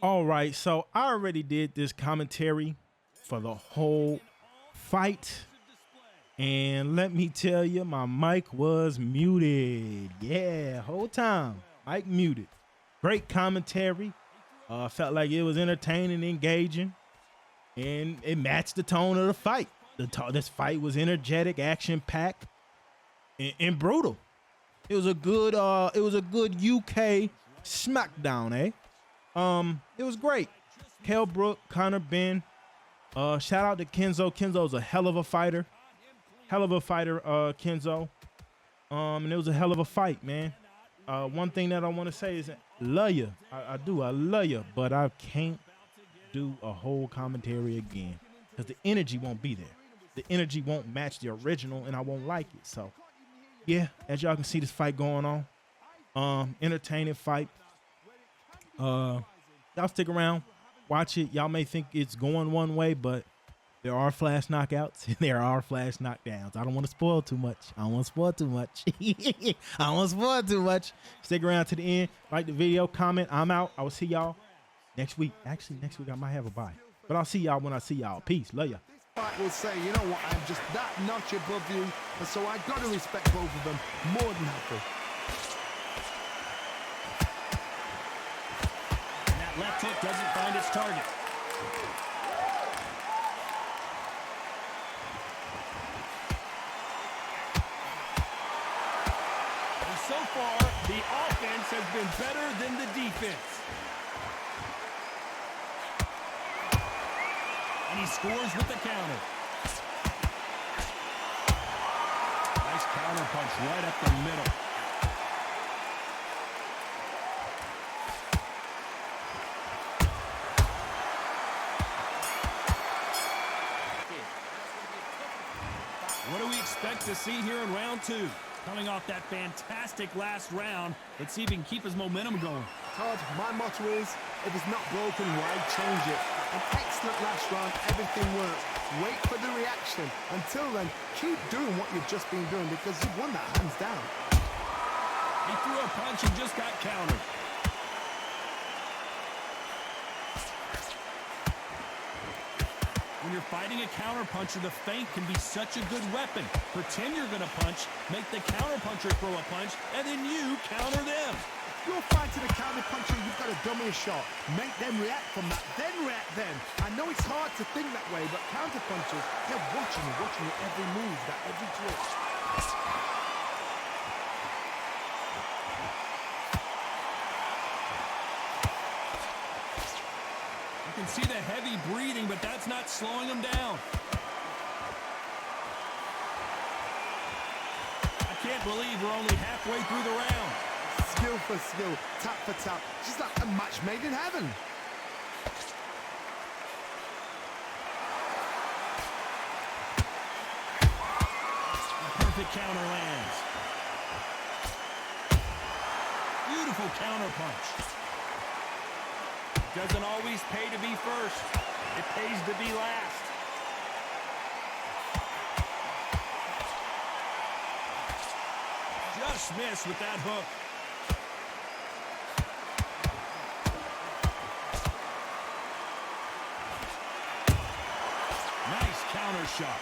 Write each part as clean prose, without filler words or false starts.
All right, so I already did this commentary for the whole fight. And let me tell you, my mic was muted. Yeah, whole time, mic muted. Great commentary. Felt like it was entertaining, engaging, and it matched the tone of the fight. This fight was energetic, action-packed, and brutal. It was a good UK smackdown, eh? It was great. Kell Brook, Conor Benn. Shout out to KENZO. KENZO's a hell of a fighter. KENZO. And it was a hell of a fight, man. One thing that I want to say is, love you. I do. I love you. But I can't do a whole commentary again because the energy won't be there. The energy won't match the original, and I won't like it. So, yeah, as y'all can see, this fight going on. Entertaining fight. Y'all stick around, watch it. Y'all may think it's going one way, but there are flash knockouts and there are flash knockdowns. I don't want to spoil too much. I don't want to spoil too much. Stick around to the end. Like the video, comment. I'm out. I will see y'all next week. Actually, next week I might have a bye, but I'll see y'all when I see y'all. Peace. Love ya. Fight will say, you know what, I'm just that notch above you, and so I got to respect both of them more than happy. Left hook doesn't find its target. And so far, the offense has been better than the defense. And he scores with the counter. Nice counter punch right up the middle. What do we expect to see here in round two? Coming off that fantastic last round, let's see if he can keep his momentum going. Todd, my motto is, if it's not broken, why change it? An excellent last round, everything works. Wait for the reaction. Until then, keep doing what you've just been doing because you've won that hands down. He threw a punch and just got countered. When you're fighting a counterpuncher, the feint can be such a good weapon. Pretend you're going to punch, make the counterpuncher throw a punch, and then you counter them. If you're fighting a counterpuncher, you've got to dummy a shot. Make them react from that, then react then. I know it's hard to think that way, but counterpunchers, they're watching you every move, that every twitch. You can see the heavy breathing, but that's not slowing him down. I can't believe we're only halfway through the round. Skill for skill, tap for tap, just like a match made in heaven. A perfect counter lands. Beautiful counter punch. Doesn't always pay to be first. It pays to be last. Just missed with that hook. Nice counter shot.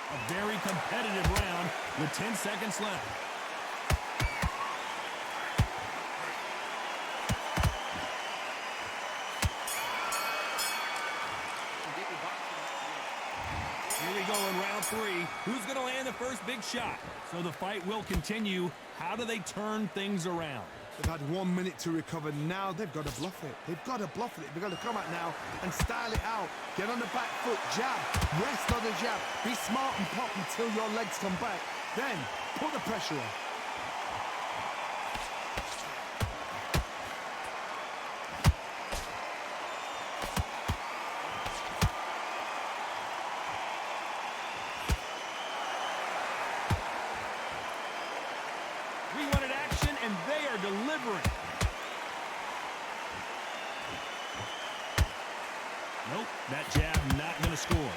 A very competitive round with 10 seconds left. Here we go in round three. Who's going to land the first big shot? So the fight will continue. How do they turn things around? They've had 1 minute to recover. Now they've got to bluff it. They've got to bluff it. They've got to come out now and style it out. Get on the back foot, jab, rest on the jab. Be smart and pop until your legs come back. Then put the pressure on. We wanted action, and they are delivering. Nope, that jab not going to score.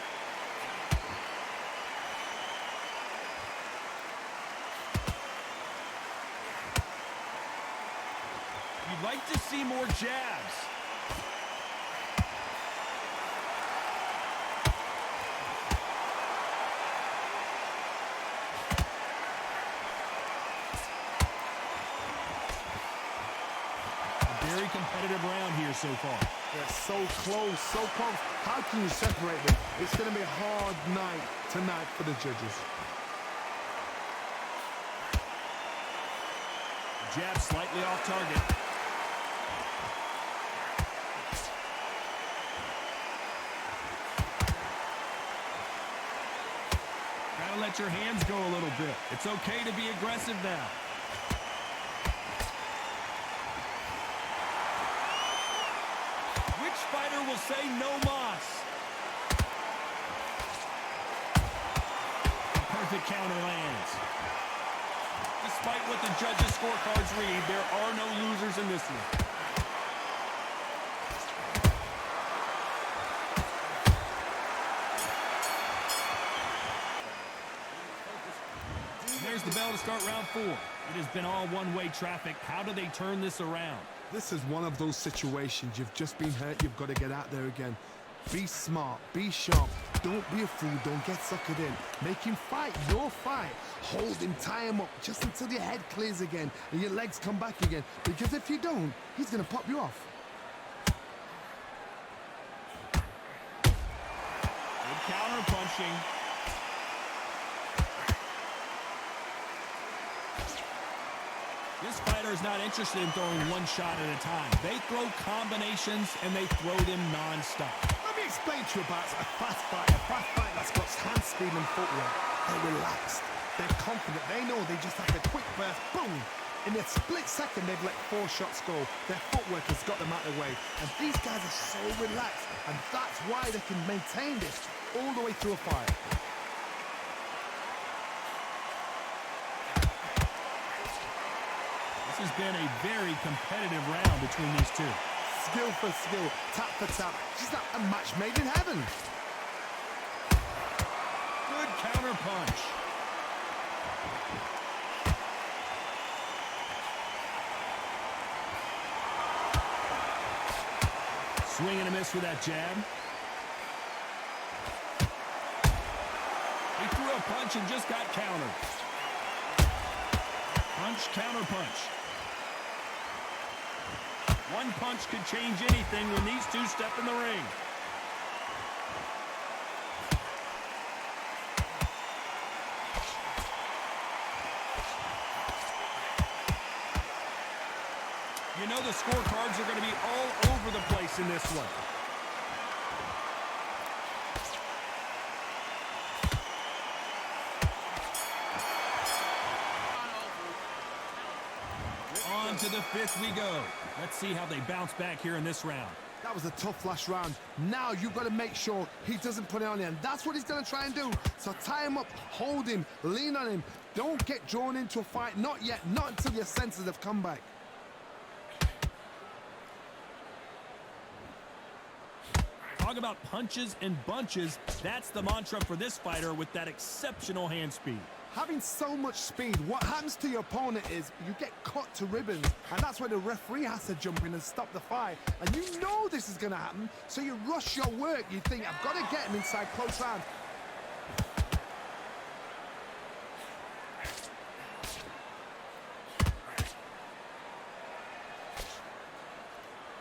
You'd like to see more jabs. A very competitive round here so far. They're so close, so close. How can you separate them? It's going to be a hard night tonight for the judges. Jab slightly off target. Gotta let your hands go a little bit. It's okay to be aggressive now. Which fighter will say no mas? A perfect counter lands. Despite what the judges' scorecards read, there are no losers in this one. There's the bell to start round 4. It has been all one-way traffic. How do they turn this around? This is one of those situations. You've just been hurt. You've got to get out there again. Be smart. Be sharp. Don't be a fool. Don't get suckered in. Make him fight your fight. Hold him. Tie him up just until your head clears again and your legs come back again. Because if you don't, he's going to pop you off. Good counter punching. This fighter is not interested in throwing one shot at a time. They throw combinations and they throw them non-stop. Let me explain to you about a fast fighter. A fast fighter that's got hand speed and footwork. They're relaxed. They're confident. They know they just have the quick burst. Boom! In a split second, they've let 4 shots go. Their footwork has got them out of the way. And these guys are so relaxed. And that's why they can maintain this all the way through a fight. This has been a very competitive round between these two. Skill for skill, tap for tap. Just like a match made in heaven. Good counter punch. Swing and a miss with that jab. He threw a punch and just got countered. Punch, counter punch. One punch could change anything when these two step in the ring. You know the scorecards are going to be all over the place in this one. On to the 5th we go. Let's see how they bounce back here in this round. That was a tough last round. Now you've got to make sure he doesn't put it on you, and that's what he's going to try and do. So tie him up, hold him, lean on him. Don't get drawn into a fight. Not yet. Not until your senses have come back. Talk about punches and bunches. That's the mantra for this fighter with that exceptional hand speed. Having so much speed, what happens to your opponent is you get cut to ribbons, and that's where the referee has to jump in and stop the fight. And you know this is going to happen, so you rush your work. You think, I've got to get him inside close round.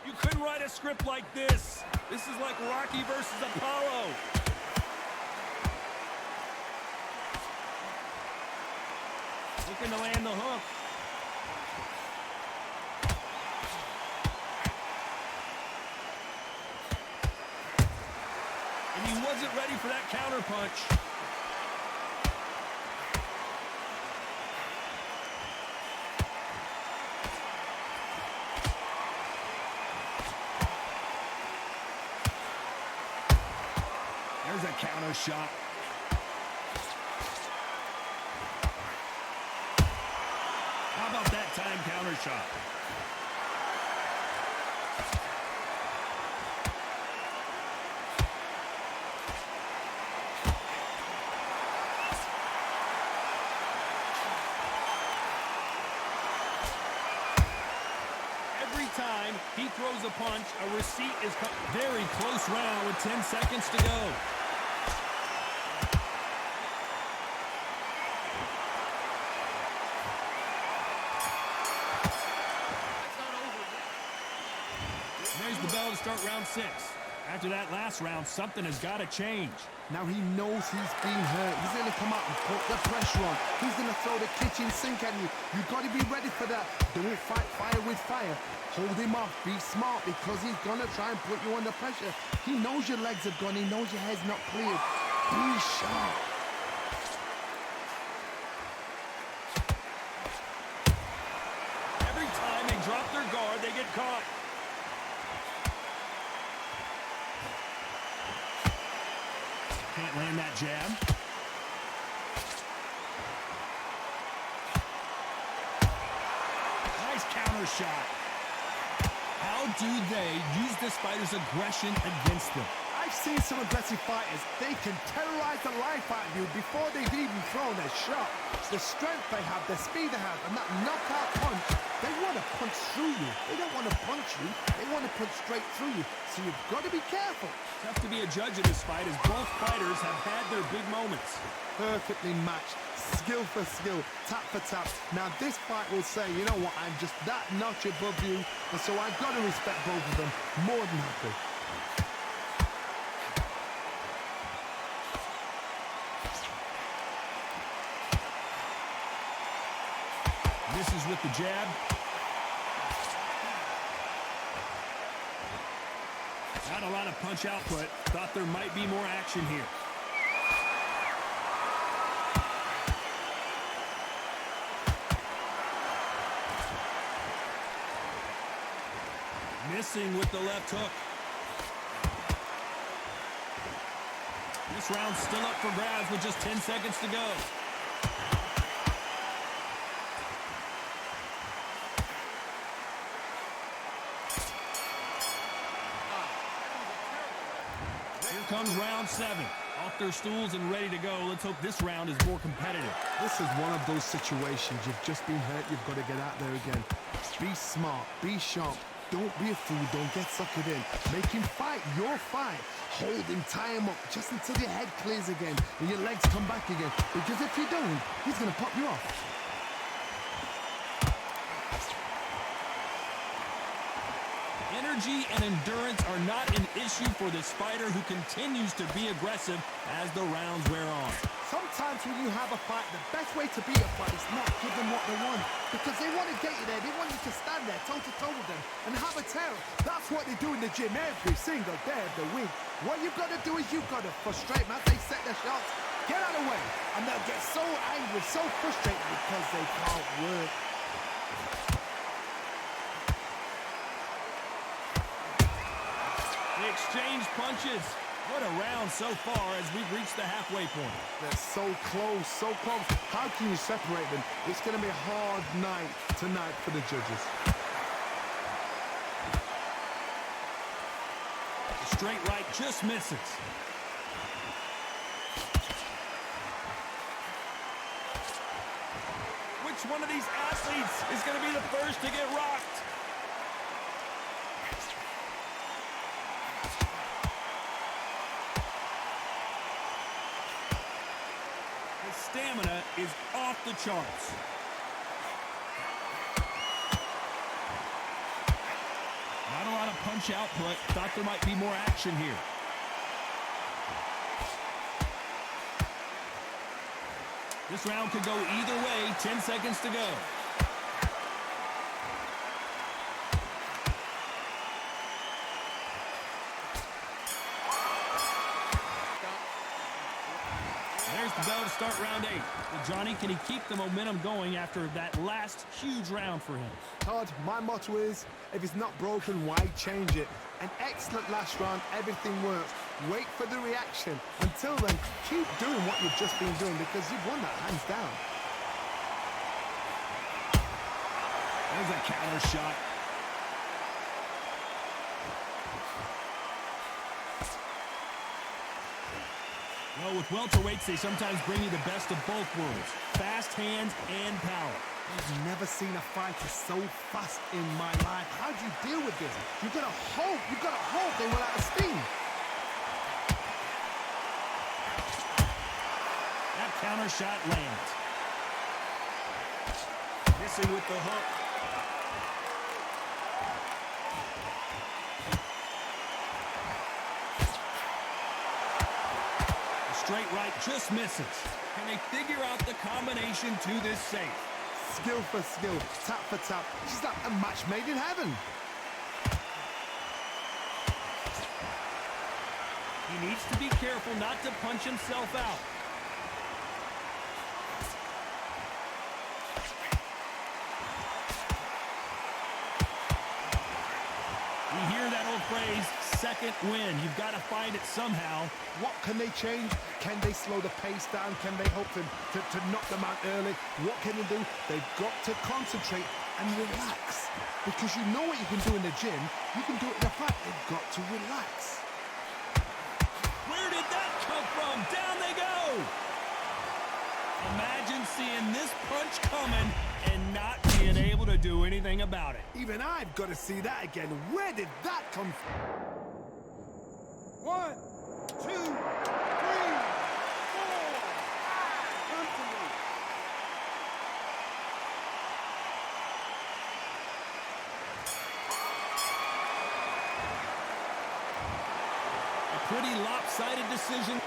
You couldn't write a script like this. This is like Rocky versus Apollo. Looking to land the hook. And he wasn't ready for that counter punch. There's a counter shot. How about that time counter shot? Every time he throws a punch, a receipt is very close round with 10 seconds to go. There's the bell to start round 6. After that last round, something has got to change. Now he knows he's been hurt. He's going to come out and put the pressure on. He's going to throw the kitchen sink at you. You've got to be ready for that. Don't fight fire with fire. Hold him off. Be smart because he's going to try and put you under pressure. He knows your legs are gone. He knows your head's not cleared. Be sharp. Every time they drop their guard, they get caught. Can't land that jab. Nice counter shot. How do they use this fighter's aggression against them? I've seen some aggressive fighters. They can terrorize the life out of you before they've even thrown a shot. The strength they have, the speed they have, and that knockout punch, they want to punch through you. They don't want to punch you. They want to punch straight through you. So you've got to be careful. Tough to be a judge of this fight as both fighters have had their big moments. Perfectly matched. Skill for skill. Tap for tap. Now this fight will say, you know what, I'm just that notch above you. And so I've got to respect both of them. More than happy. Misses with the jab. Not a lot of punch output. Thought there might be more action here. Missing with the left hook. This round's still up for grabs with just 10 seconds to go. Comes round 7. Off their stools and ready to go. Let's hope this round is more competitive. This is one of those situations. You've just been hurt. You've got to get out there again. Be smart. Be sharp. Don't be a fool. Don't get suckered in. Make him fight your fight. Hold him, tie him up just until your head clears again and your legs come back again. Because if you don't, he's going to pop you off. Energy and endurance are not an issue for this fighter who continues to be aggressive as the rounds wear on. Sometimes when you have a fight, the best way to beat a fight is not give them what they want. Because they want to get you there. They want you to stand there toe-to-toe with them and have a tear. That's what they do in the gym every single day of the week. What you've got to do is you've got to frustrate them as they set their shots. Get out of the way. And they'll get so angry, so frustrated because they can't work. They exchange punches. What a round so far as we've reached the halfway point. They're so close, so close. How can you separate them? It's going to be a hard night tonight for the judges. The straight right just misses. Which one of these athletes is going to be the first to get rocked? Stamina is off the charts. Not a lot of punch output. Thought there might be more action here. This round could go either way. 10 seconds to go. There's the bell to start round 8. Well, Johnny, can he keep the momentum going after that last huge round for him? Todd, my motto is, if it's not broken, why change it? An excellent last round, everything works. Wait for the reaction. Until then, keep doing what you've just been doing because you've won that hands down. There's a counter shot. Well, with welterweights, they sometimes bring you the best of both worlds. Fast hands and power. I've never seen a fighter so fast in my life. How do you deal with this? You've got to hope they will out of steam. That counter shot lands. Missing with the hook. The straight right just misses. Can they figure out the combination to this safe? Skill for skill, tap for tap. She's like a match made in heaven. He needs to be careful not to punch himself out. You hear that old phrase, second win. You've got to find it somehow. What can they change? Can they slow the pace down? Can they hope to knock them out early? What can they do? They've got to concentrate and relax. Because you know what you can do in the gym, you can do it in the fight. They've got to relax. Where did that come from? Down they go! Imagine seeing this punch coming and not being able to do anything about it. Even I've got to see that again. Where did that come from? 1, 2, 3, 4, 5. A pretty lopsided decision.